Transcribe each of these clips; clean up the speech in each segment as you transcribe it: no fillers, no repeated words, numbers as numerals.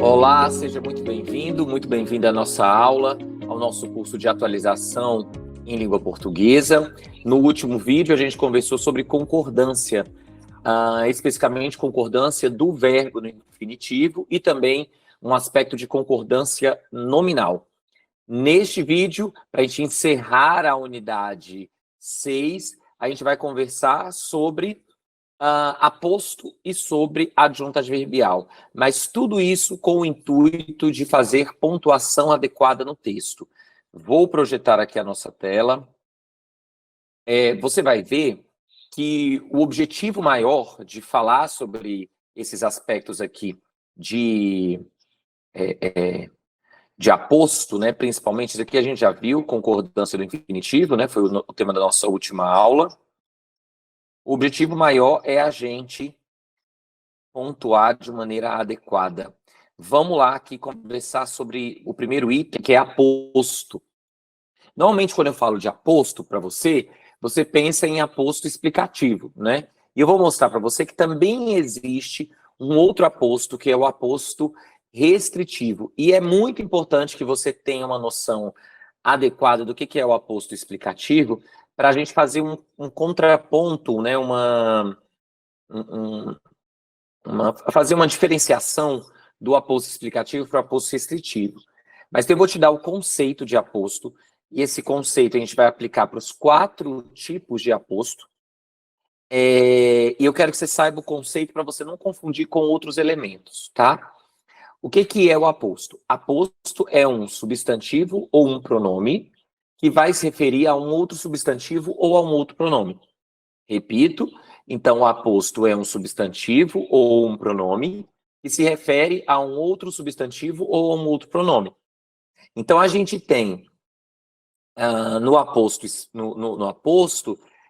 Olá, seja muito bem-vindo à nossa aula, ao nosso curso de atualização em língua portuguesa. No último vídeo, a gente conversou sobre concordância, especificamente concordância do verbo no infinitivo e também um aspecto de concordância nominal. Neste vídeo, para a gente encerrar a unidade 6, a gente vai conversar sobre aposto e sobre adjunto adverbial, mas tudo isso com o intuito de fazer pontuação adequada no texto. Vou projetar aqui a nossa tela. Você vai ver que o objetivo maior de falar sobre esses aspectos aqui de aposto, né, principalmente, isso aqui a gente já viu, concordância do infinitivo, né, foi o tema da nossa última aula. O objetivo maior é a gente pontuar de maneira adequada. Vamos lá aqui conversar sobre o primeiro item, que é aposto. Normalmente, quando eu falo de aposto para você, você pensa em aposto explicativo, né? E eu vou mostrar para você que também existe um outro aposto, que é o aposto restritivo. E é muito importante que você tenha uma noção adequada do que é o aposto explicativo, para a gente fazer um contraponto, né? Fazer uma diferenciação do aposto explicativo para o aposto restritivo. Mas eu vou te dar o conceito de aposto, e esse conceito a gente vai aplicar para os 4 tipos de aposto. E eu quero que você saiba o conceito para você não confundir com outros elementos, tá? O que é o aposto? Aposto é um substantivo ou um pronome que vai se referir a um outro substantivo ou a um outro pronome. Repito, então o aposto é um substantivo ou um pronome que se refere a um outro substantivo ou a um outro pronome. Então a gente tem no aposto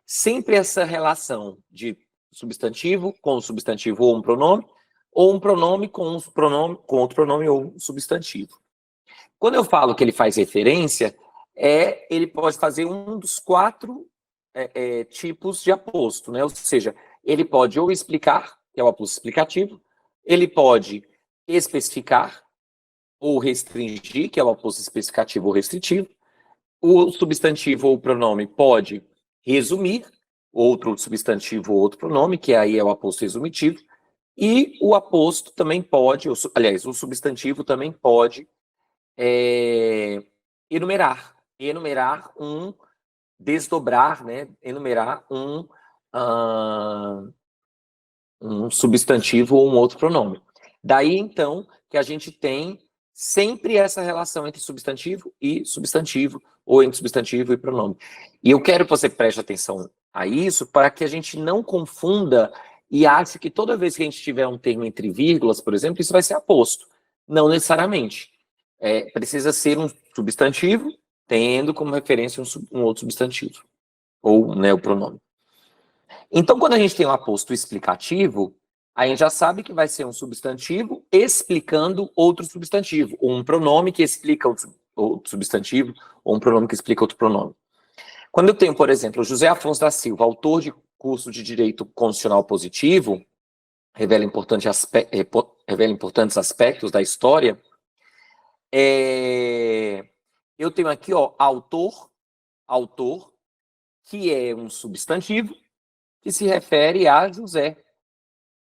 sempre essa relação de substantivo com substantivo ou um pronome com outro pronome ou um substantivo. Quando eu falo que ele faz referência, ele pode fazer um dos 4 tipos de aposto, né? Ou seja, ele pode ou explicar, que é o aposto explicativo, ele pode especificar ou restringir, que é o aposto especificativo ou restritivo, o substantivo ou pronome pode resumir, outro substantivo ou outro pronome, que aí é o aposto resumitivo, e o aposto também pode, aliás, o substantivo também pode enumerar desdobrar, né, enumerar um substantivo ou um outro pronome. Daí, então, que a gente tem sempre essa relação entre substantivo, ou entre substantivo e pronome. E eu quero que você preste atenção a isso para que a gente não confunda e ache que toda vez que a gente tiver um termo entre vírgulas, por exemplo, isso vai ser aposto. Não necessariamente. Precisa ser um substantivo, tendo como referência um outro substantivo, ou, né, o pronome. Então, quando a gente tem um aposto explicativo, a gente já sabe que vai ser um substantivo explicando outro substantivo, ou um pronome que explica outro substantivo, ou um pronome que explica outro pronome. Quando eu tenho, por exemplo, José Afonso da Silva, autor de curso de Direito Constitucional Positivo, revela importantes aspectos da história, eu tenho aqui, ó, autor, que é um substantivo, que se refere a José,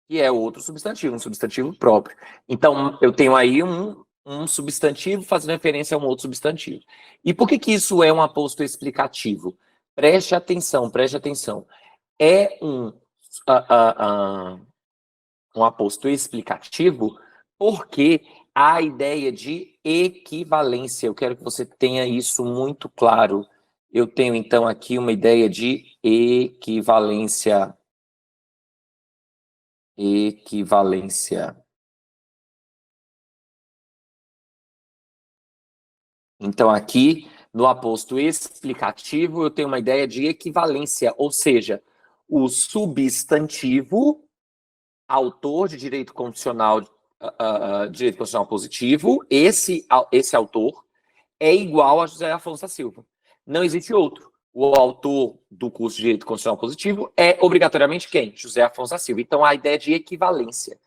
que é outro substantivo, um substantivo próprio. Então, eu tenho aí um substantivo fazendo referência a um outro substantivo. E por que isso é um aposto explicativo? Preste atenção. É um aposto explicativo porque há a ideia de equivalência. Eu quero que você tenha isso muito claro. Eu tenho, então, aqui uma ideia de equivalência. Então, aqui, no aposto explicativo, eu tenho uma ideia de equivalência, ou seja, o substantivo autor de direito constitucional positivo, esse autor, é igual a José Afonso da Silva. Não existe outro. O autor do curso de Direito Constitucional Positivo é obrigatoriamente quem? José Afonso da Silva. Então, a ideia de equivalência.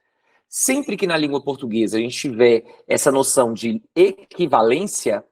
Sempre que na língua portuguesa a gente tiver essa noção de equivalência,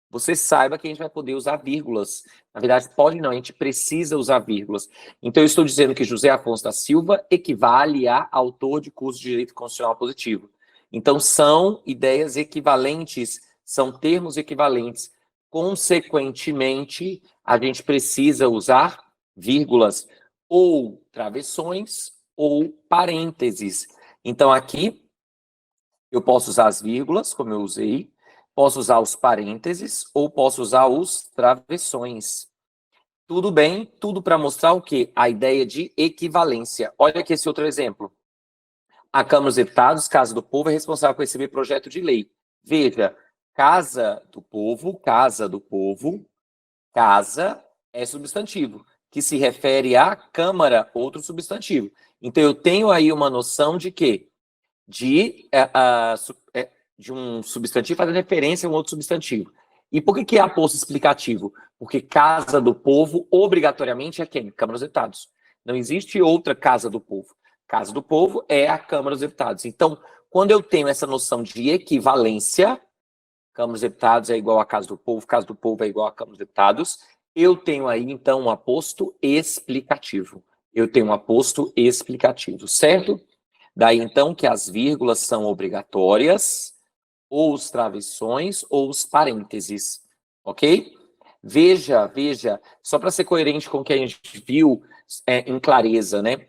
você saiba que a gente vai poder usar vírgulas. Na verdade, pode não, a gente precisa usar vírgulas. Então, eu estou dizendo que José Afonso da Silva equivale a autor de curso de Direito Constitucional Positivo. Então, são ideias equivalentes, são termos equivalentes. Consequentemente, a gente precisa usar vírgulas ou travessões ou parênteses. Então, aqui, eu posso usar as vírgulas, como eu usei, posso usar os parênteses ou posso usar os travessões. Tudo bem, tudo para mostrar o quê? A ideia de equivalência. Olha aqui esse outro exemplo. A Câmara dos Deputados, Casa do Povo, é responsável por receber projeto de lei. Veja, Casa do Povo, casa é substantivo, que se refere à Câmara, outro substantivo. Então, eu tenho aí uma noção de quê? De um substantivo fazendo referência a um outro substantivo. E por que é aposto explicativo? Porque Casa do Povo, obrigatoriamente, é quem? Câmara dos Deputados. Não existe outra Casa do Povo. Casa do Povo é a Câmara dos Deputados. Então, quando eu tenho essa noção de equivalência, Câmara dos Deputados é igual à Casa do Povo é igual à Câmara dos Deputados, eu tenho aí, então, um aposto explicativo. Certo? Daí, então, que as vírgulas são obrigatórias, ou os travessões, ou os parênteses, ok? Veja, só para ser coerente com o que a gente viu em clareza, né?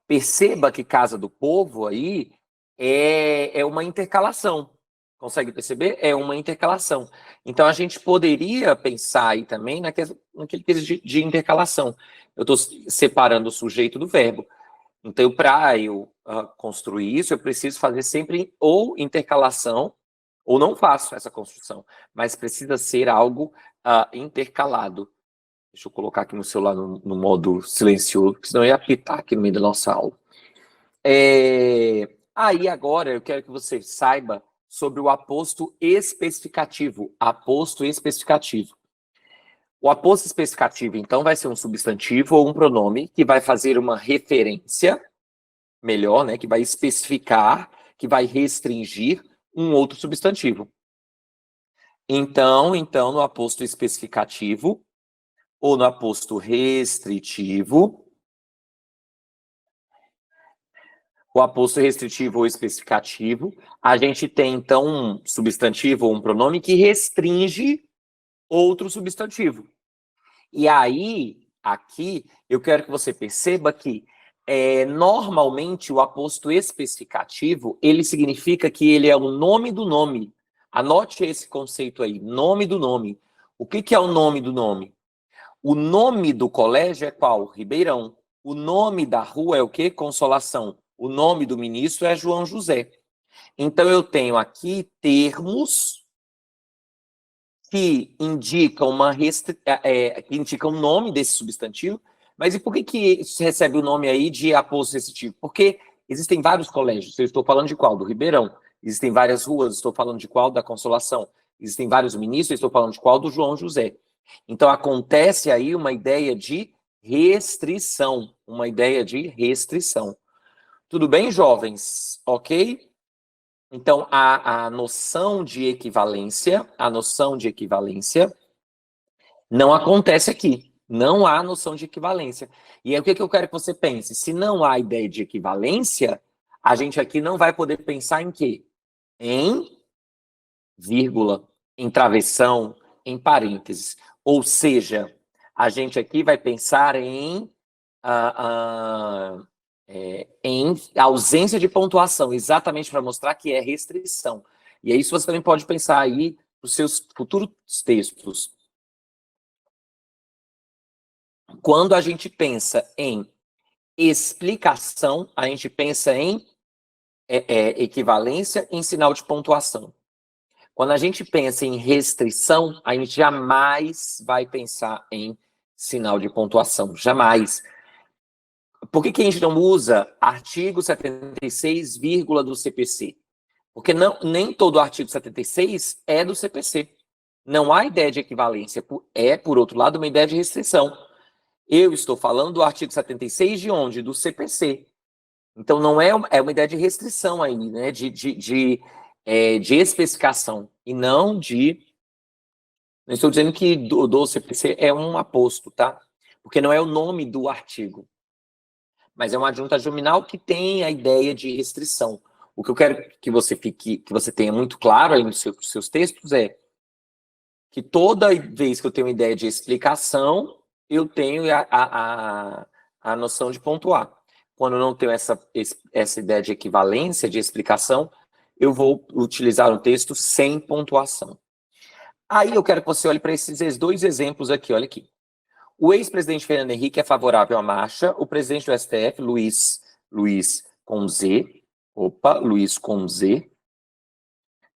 Perceba que Casa do Povo aí é uma intercalação. Consegue perceber? É uma intercalação. Então, a gente poderia pensar aí também naquele quesito de intercalação. Eu estou separando o sujeito do verbo. Então, para eu construir isso, eu preciso fazer sempre ou intercalação, ou não faço essa construção, mas precisa ser algo intercalado. Deixa eu colocar aqui no celular no modo silencioso, porque senão eu ia apitar aqui no meio da nossa aula. Aí, agora, eu quero que você saiba sobre o aposto especificativo. O aposto especificativo, então, vai ser um substantivo ou um pronome que vai fazer uma referência, melhor, né, que vai especificar, que vai restringir um outro substantivo. Então, no aposto especificativo ou no aposto restritivo, o aposto restritivo ou especificativo, a gente tem, então, um substantivo ou um pronome que restringe outro substantivo. E aí, aqui, eu quero que você perceba que, normalmente, o aposto especificativo, ele significa que ele é o nome do nome. Anote esse conceito aí, nome do nome. O que é o nome do nome? O nome do colégio é qual? Ribeirão. O nome da rua é o quê? Consolação. O nome do ministro é João José. Então, eu tenho aqui termos que indicam que indicam o nome desse substantivo, mas e por que se recebe o nome aí de aposto restritivo? Porque existem vários colégios, eu estou falando de qual? Do Ribeirão. Existem várias ruas, estou falando de qual? Da Consolação. Existem vários ministros, estou falando de qual? Do João José. Então, acontece aí uma ideia de restrição, Tudo bem, jovens? Ok? Então, a noção de equivalência não acontece aqui. Não há noção de equivalência. E aí, o que eu quero que você pense? Se não há ideia de equivalência, a gente aqui não vai poder pensar em quê? Em vírgula, em travessão, em parênteses. Ou seja, a gente aqui vai pensar em ausência de pontuação, exatamente para mostrar que é restrição. E é isso que você também pode pensar aí nos seus futuros textos. Quando a gente pensa em explicação, a gente pensa em equivalência em sinal de pontuação. Quando a gente pensa em restrição, a gente jamais vai pensar em sinal de pontuação, jamais. Por que a gente não usa artigo 76, do CPC? Porque nem todo artigo 76 é do CPC. Não há ideia de equivalência. Por outro lado, uma ideia de restrição. Eu estou falando do artigo 76 de onde? Do CPC. Então, não é uma ideia de restrição aí, né? De especificação, e não de... Não estou dizendo que do CPC é um aposto, tá? Porque não é o nome do artigo, mas é uma adjunta adjuminal que tem a ideia de restrição. O que eu quero que você tenha muito claro aí nos seus textos é que toda vez que eu tenho ideia de explicação, eu tenho a noção de pontuar. Quando eu não tenho essa ideia de equivalência, de explicação, eu vou utilizar um texto sem pontuação. Aí eu quero que você olhe para esses dois exemplos aqui, olha aqui. O ex-presidente Fernando Henrique é favorável à marcha, o presidente do STF, Luiz com Z,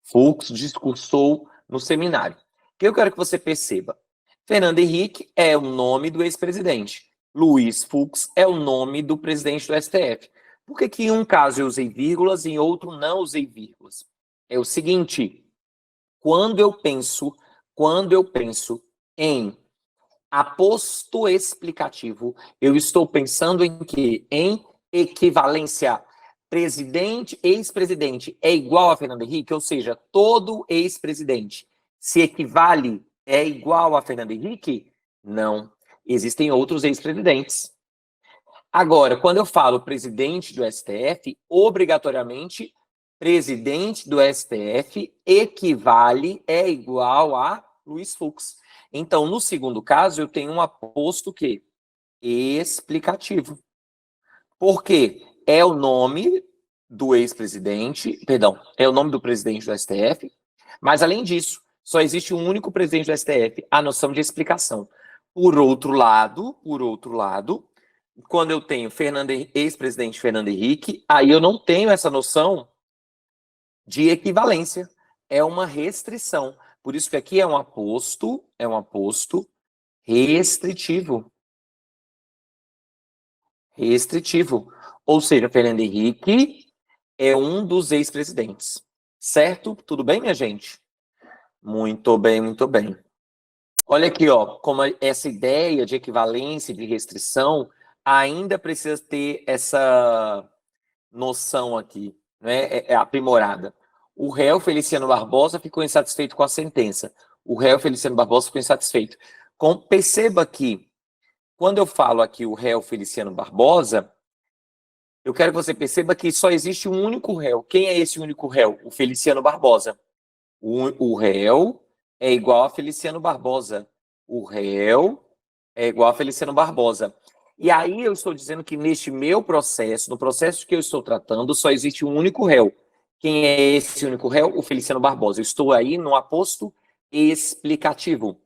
Fux, discursou no seminário. O que eu quero que você perceba? Fernando Henrique é o nome do ex-presidente. Luiz Fux é o nome do presidente do STF. Por que em um caso eu usei vírgulas e em outro não usei vírgulas? É o seguinte, quando eu penso em aposto explicativo, eu estou pensando em quê? Em equivalência. Presidente, ex-presidente é igual a Fernando Henrique, ou seja, todo ex-presidente se equivale, é igual a Fernando Henrique? Não. Existem outros ex-presidentes. Agora, quando eu falo presidente do STF, obrigatoriamente, presidente do STF equivale, é igual a Luiz Fux. Então, no segundo caso, eu tenho um aposto que explicativo. Por quê? É o nome do ex-presidente, perdão, é o nome do presidente do STF, mas além disso, só existe um único presidente do STF, a noção de explicação. Por outro lado, quando eu tenho ex-presidente Fernando Henrique, aí eu não tenho essa noção de equivalência, é uma restrição. Por isso que aqui é um aposto restritivo. Restritivo. Ou seja, Fernando Henrique é um dos ex-presidentes. Certo? Tudo bem, minha gente? Muito bem, muito bem. Olha aqui, ó, como essa ideia de equivalência, de restrição, ainda precisa ter essa noção aqui, né? É aprimorada. O réu Feliciano Barbosa ficou insatisfeito com a sentença. O réu Feliciano Barbosa ficou insatisfeito. Perceba que, quando eu falo aqui o réu Feliciano Barbosa, eu quero que você perceba que só existe um único réu. Quem é esse único réu? O Feliciano Barbosa. O réu é igual a Feliciano Barbosa. O réu é igual a Feliciano Barbosa. E aí eu estou dizendo que neste meu processo, no processo que eu estou tratando, só existe um único réu. Quem é esse único réu? O Feliciano Barbosa. Eu estou aí no aposto explicativo.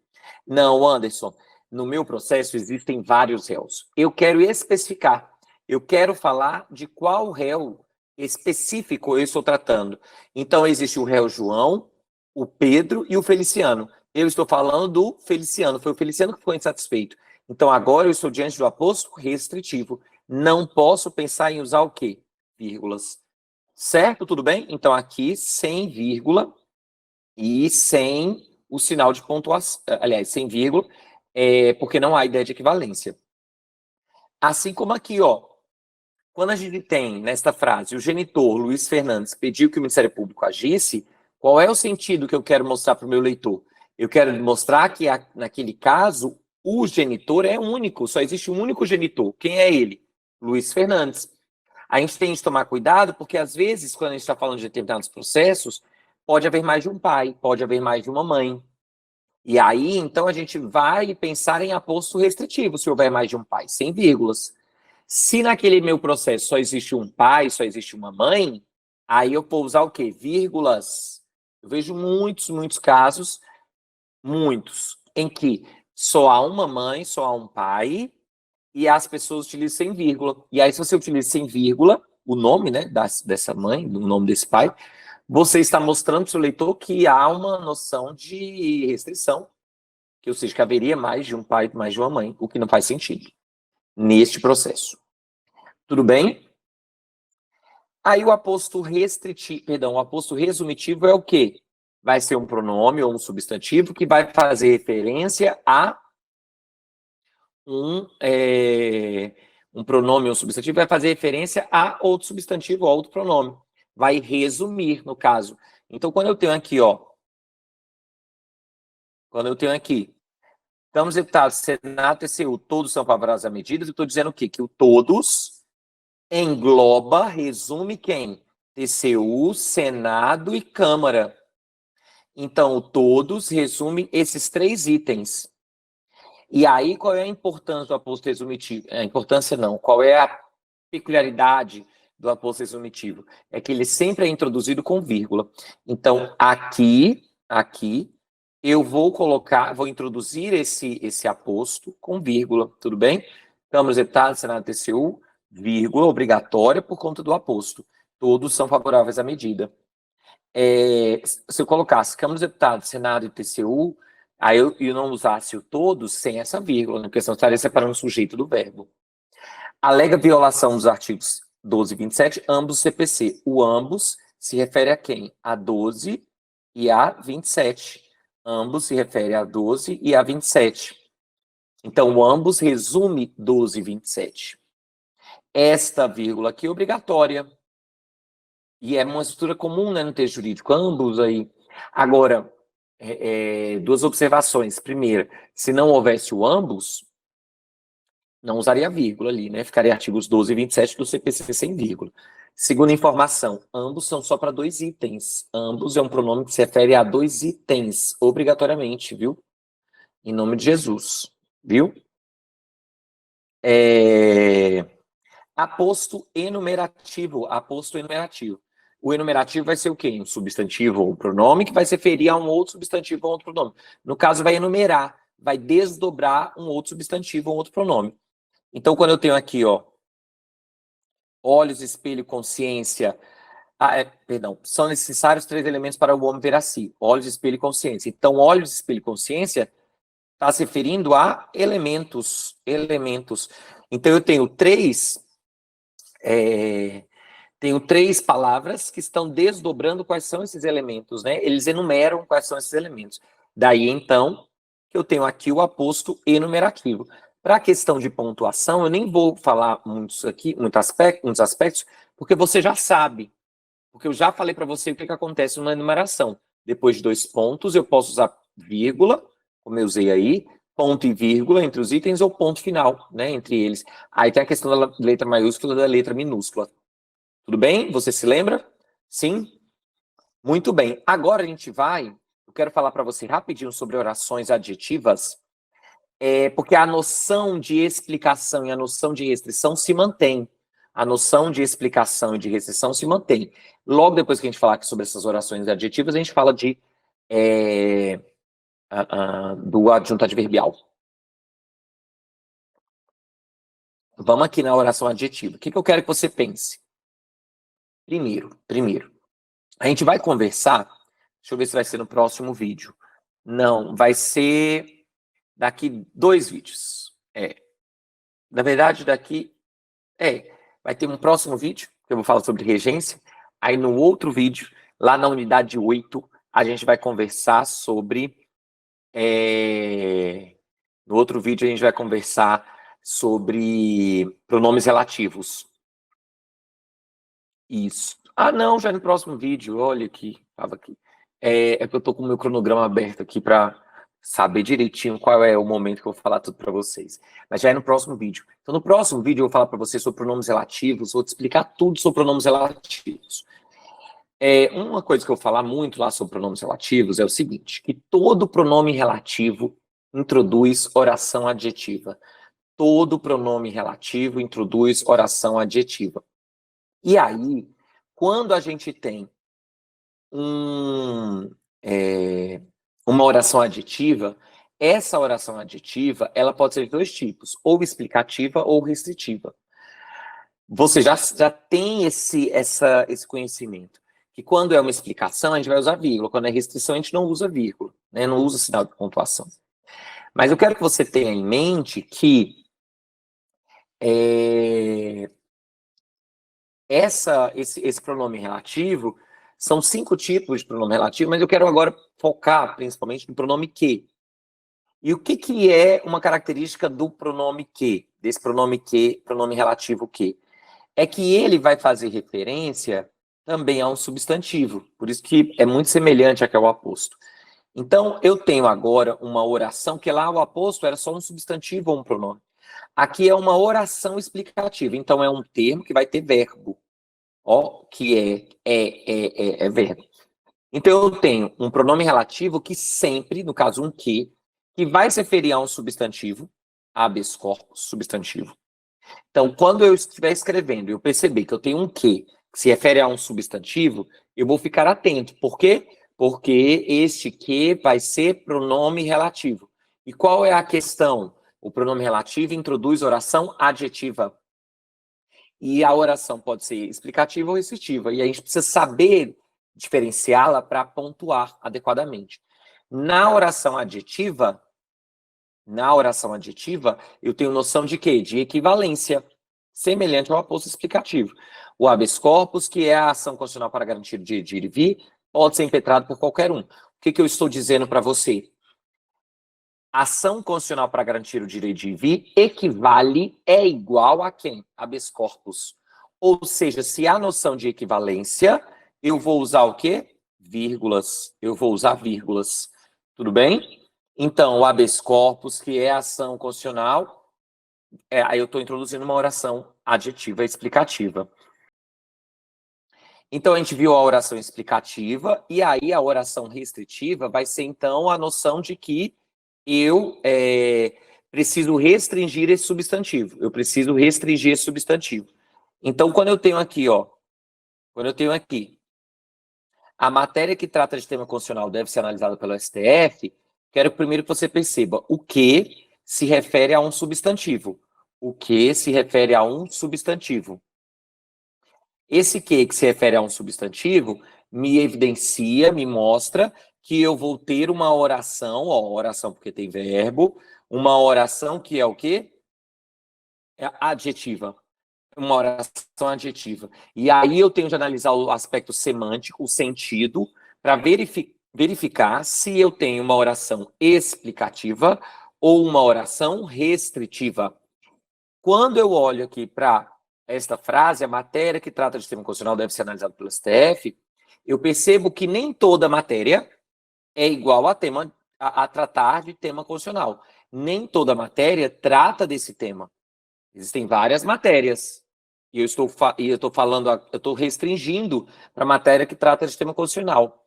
Não, Anderson, no meu processo existem vários réus. Eu quero especificar. Eu quero falar de qual réu específico eu estou tratando. Então, existe o réu João, o Pedro e o Feliciano. Eu estou falando do Feliciano. Foi o Feliciano que ficou insatisfeito. Então, agora eu estou diante do aposto restritivo. Não posso pensar em usar o quê? Vírgulas. Certo? Tudo bem? Então, aqui, sem vírgula e sem o sinal de pontuação. Aliás, sem vírgula, porque não há ideia de equivalência. Assim como aqui, ó. Quando a gente tem, nesta frase, o genitor, Luiz Fernandes, pediu que o Ministério Público agisse, qual é o sentido que eu quero mostrar para o meu leitor? Eu quero mostrar que, naquele caso, o genitor é único, só existe um único genitor. Quem é ele? Luiz Fernandes. A gente tem que tomar cuidado, porque às vezes, quando a gente está falando de determinados processos, pode haver mais de um pai, pode haver mais de uma mãe. E aí, então, a gente vai pensar em aposto restritivo, se houver mais de um pai, sem vírgulas. Se naquele meu processo só existe um pai, só existe uma mãe, aí eu vou usar o quê? Vírgulas. Eu vejo muitos casos, em que só há uma mãe, só há um pai, e as pessoas utilizam sem vírgula. E aí, se você utiliza sem vírgula, o nome, né, dessa mãe, o nome desse pai, você está mostrando para o seu leitor que há uma noção de restrição, que, ou seja, que haveria mais de um pai, mais de uma mãe, o que não faz sentido neste processo. Tudo bem? Aí o aposto restritivo, perdão, o aposto resumitivo é o quê? Vai ser um pronome ou um substantivo que vai fazer referência a um pronome ou um substantivo, vai fazer referência a outro substantivo ou outro pronome. Vai resumir, no caso. Então, quando eu tenho aqui, ó, Câmara dos Deputados, Senado, TCU, todos são favoráveis a medidas, eu estou dizendo o quê? Que o todos engloba, resume quem? TCU, Senado e Câmara. Então, o todos resume esses 3 itens. E aí, qual é a importância do aposto resumitivo? A importância não, qual é a peculiaridade do aposto resumitivo? É que ele sempre é introduzido com vírgula. Então, aqui, eu vou introduzir esse aposto com vírgula, tudo bem? Câmara dos Deputados, Senado, TCU, vírgula, obrigatória por conta do aposto. Todos são favoráveis à medida. Se eu colocasse Câmara dos Deputados, Senado e TCU, aí eu não usasse o todos sem essa vírgula, né? Porque senão estaria separando o sujeito do verbo. Alega violação dos artigos 12 e 27, ambos CPC. O ambos se refere a quem? A 12 e a 27. Ambos se refere a 12 e a 27. Então, o ambos resume 12 e 27. Esta vírgula aqui é obrigatória. E é uma estrutura comum, né, no texto jurídico, ambos aí. Agora, 2 observações. Primeira, se não houvesse o ambos, não usaria vírgula ali, né? Ficaria artigos 12 e 27 do CPC sem vírgula. Segunda informação, ambos são só para 2 itens. Ambos é um pronome que se refere a 2 itens, obrigatoriamente, viu? Em nome de Jesus, viu? Aposto enumerativo. O enumerativo vai ser o quê? Um substantivo ou um pronome que vai se referir a um outro substantivo ou outro pronome. No caso, vai enumerar, vai desdobrar um outro substantivo ou outro pronome. Então, quando eu tenho aqui, ó, olhos, espelho, consciência, são necessários 3 elementos para o homem ver a si. Olhos, espelho e consciência. Então, olhos, espelho e consciência está se referindo a elementos. Então, eu tenho 3 palavras que estão desdobrando quais são esses elementos, né? Eles enumeram quais são esses elementos. Daí, então, que eu tenho aqui o aposto enumerativo. Para a questão de pontuação, eu nem vou falar muitos aspectos, porque você já sabe. Porque eu já falei para você o que acontece numa enumeração. Depois de 2 pontos, eu posso usar vírgula, como eu usei aí, ponto e vírgula entre os itens, ou ponto final, né, entre eles. Aí tem a questão da letra maiúscula e da letra minúscula. Tudo bem? Você se lembra? Sim? Muito bem. Agora eu quero falar para você rapidinho sobre orações adjetivas, porque a noção de explicação e a noção de restrição se mantém. A noção de explicação e de restrição se mantém. Logo depois que a gente falar aqui sobre essas orações adjetivas, a gente fala do adjunto adverbial. Vamos aqui na oração adjetiva. O que eu quero que você pense? Primeiro, a gente vai conversar, deixa eu ver se vai ser no próximo vídeo. Não, vai ser daqui 2 vídeos. Na verdade, vai ter um próximo vídeo, que eu vou falar sobre regência. Aí no outro vídeo, lá na unidade 8, a gente vai conversar sobre... No outro vídeo, a gente vai conversar sobre pronomes relativos. Isso. Não, já no próximo vídeo, olha aqui, estava aqui. É que eu estou com o meu cronograma aberto aqui para saber direitinho qual é o momento que eu vou falar tudo para vocês. Mas já é no próximo vídeo. Então, no próximo vídeo, eu vou falar para vocês sobre pronomes relativos, vou te explicar tudo sobre pronomes relativos. Uma coisa que eu vou falar muito lá sobre pronomes relativos é o seguinte, que todo pronome relativo introduz oração adjetiva. Todo pronome relativo introduz oração adjetiva. E aí, quando a gente tem uma oração adjetiva, essa oração adjetiva, ela pode ser de 2 tipos, ou explicativa ou restritiva. Você já tem esse conhecimento, que quando é uma explicação, a gente vai usar vírgula, quando é restrição, a gente não usa vírgula, né? Não usa sinal de pontuação. Mas eu quero que você tenha em mente que esse pronome relativo, são 5 tipos de pronome relativo, mas eu quero agora focar principalmente no pronome que. E o que é uma característica do pronome que? Desse pronome que, pronome relativo que? É que ele vai fazer referência também a um substantivo. Por isso que é muito semelhante ao aposto. Então, eu tenho agora uma oração, que lá o aposto era só um substantivo ou um pronome. Aqui é uma oração explicativa. Então, é um termo que vai ter verbo. Ó, que é verbo. Então, eu tenho um pronome relativo que sempre, no caso um que vai se referir a um substantivo, habeas corpus, substantivo. Então, quando eu estiver escrevendo e eu perceber que eu tenho um que se refere a um substantivo, eu vou ficar atento. Por quê? Porque este que vai ser pronome relativo. E qual é a questão? O pronome relativo introduz oração adjetiva. E a oração pode ser explicativa ou restritiva. E a gente precisa saber diferenciá-la para pontuar adequadamente. Na oração adjetiva, eu tenho noção de quê? De equivalência, semelhante ao aposto explicativo. O habeas corpus, que é a ação constitucional para garantir o direito de ir e vir, pode ser impetrado por qualquer um. O que eu estou dizendo para você? Ação constitucional para garantir o direito de ir e vir equivale, é igual a quem? Habeas corpus. Ou seja, se há noção de equivalência, eu vou usar o quê? Vírgulas. Eu vou usar vírgulas. Tudo bem? Então, o habeas corpus, que é a ação constitucional, aí eu estou introduzindo uma oração adjetiva explicativa. Então, a gente viu a oração explicativa, e aí a oração restritiva vai ser, então, a noção de que eu preciso restringir esse substantivo. Eu preciso restringir esse substantivo. Então, quando eu tenho aqui, a matéria que trata de tema constitucional deve ser analisada pelo STF, quero primeiro que você perceba o que se refere a um substantivo. O que se refere a um substantivo. Esse que se refere a um substantivo me evidencia, me mostra que eu vou ter uma oração, oração porque tem verbo, uma oração que é o quê? É adjetiva. Uma oração adjetiva. E aí eu tenho de analisar o aspecto semântico, o sentido, para verificar se eu tenho uma oração explicativa ou uma oração restritiva. Quando eu olho aqui para esta frase, a matéria que trata de tema constitucional deve ser analisada pelo STF, eu percebo que nem toda matéria é igual a tratar de tema constitucional. Nem toda matéria trata desse tema. Existem várias matérias. E eu estou restringindo para a matéria que trata de tema constitucional.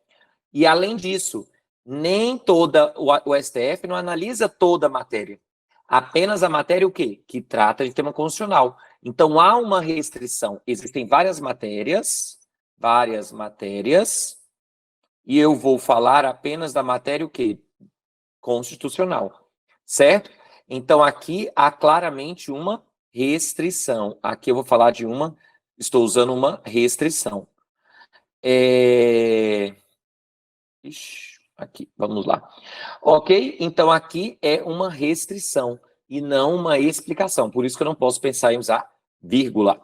E, além disso, nem toda o STF não analisa toda a matéria. Apenas a matéria o quê? Que trata de tema constitucional. Então, há uma restrição. Existem várias matérias, e eu vou falar apenas da matéria o quê? Constitucional, certo? Então, aqui há claramente uma restrição. Aqui eu vou falar de estou usando uma restrição. Aqui, vamos lá. Ok? Então, aqui é uma restrição e não uma explicação. Por isso que eu não posso pensar em usar vírgula.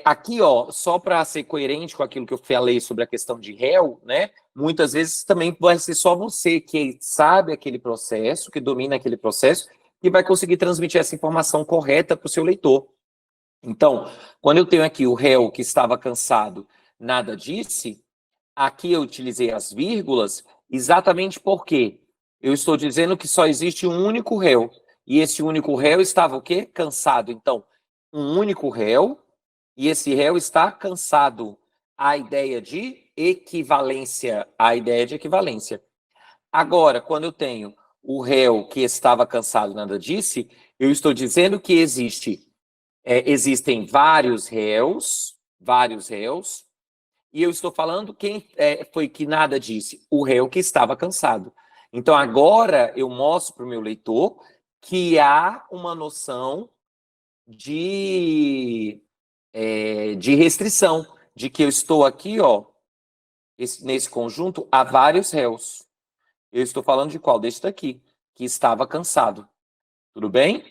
Aqui, só para ser coerente com aquilo que eu falei sobre a questão de réu, né? Muitas vezes também vai ser só você que sabe aquele processo, que domina aquele processo, e vai conseguir transmitir essa informação correta para o seu leitor. Então, quando eu tenho aqui o réu que estava cansado, nada disse, aqui eu utilizei as vírgulas exatamente porque eu estou dizendo que só existe um único réu. E esse único réu estava o quê? Cansado. Então, um único réu, e esse réu está cansado. A ideia de equivalência. Agora, quando eu tenho o réu que estava cansado, nada disse, eu estou dizendo que existem vários réus, e eu estou falando quem foi que nada disse? O réu que estava cansado. Então, agora eu mostro para o meu leitor que há uma noção de restrição, de que eu estou aqui, nesse conjunto, há vários réus. Eu estou falando de qual? Deste daqui, que estava cansado. Tudo bem?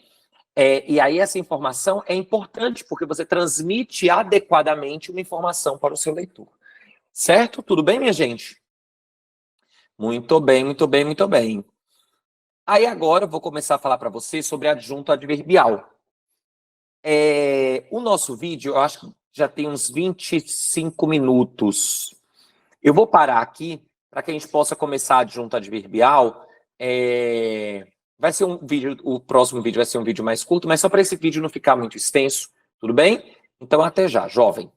E aí essa informação é importante, porque você transmite adequadamente uma informação para o seu leitor. Certo? Tudo bem, minha gente? Muito bem, muito bem, muito bem. Aí agora eu vou começar a falar para vocês sobre adjunto adverbial. O nosso vídeo, eu acho que já tem uns 25 minutos. Eu vou parar aqui para que a gente possa começar adjunto adverbial. Vai ser um vídeo, o próximo vídeo vai ser um vídeo mais curto, mas só para esse vídeo não ficar muito extenso, tudo bem? Então até já, jovem.